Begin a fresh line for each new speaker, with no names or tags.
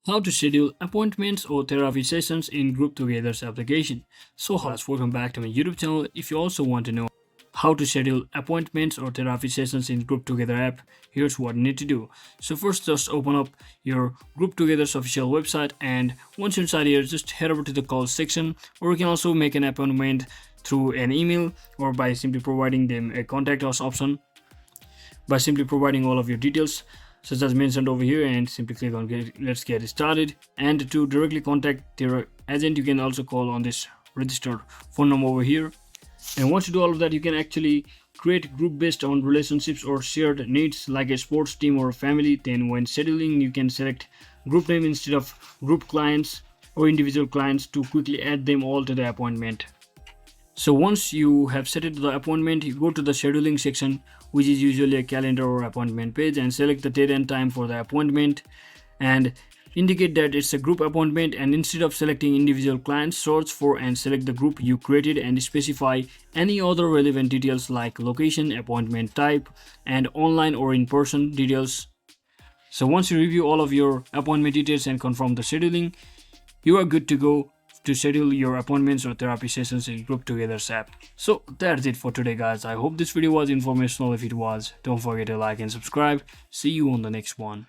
How to schedule appointments or therapy sessions in Group Together's application. So hello, welcome back to my YouTube channel. If you also want to know how to schedule appointments or therapy sessions in Group Together app, here's what you need to do. So first, just open up your Group Together's official website, and once you're inside here, just head over to the call section, or you can also make an appointment through an email or by simply providing them a contact us option by simply providing all of your details such as mentioned over here, and simply click on let's get started. And to directly contact your agent, you can also call on this registered phone number over here. And once you do all of that, you can actually create a group based on relationships or shared needs like a sports team or a family. Then when scheduling, you can select group name instead of group clients or individual clients to quickly add them all to the appointment. So once you have set it to the appointment, you go to the scheduling section, which is usually a calendar or appointment page, and select the date and time for the appointment and indicate that it's a group appointment. And instead of selecting individual clients, search for and select the group you created and specify any other relevant details like location, appointment type, and online or in-person details. So once you review all of your appointment details and confirm the scheduling, you are good to go to schedule your appointments or therapy sessions in Group Together's app. So that's it for today, guys. I hope this video was informational. If it was, don't forget to like and subscribe. See you on the next one.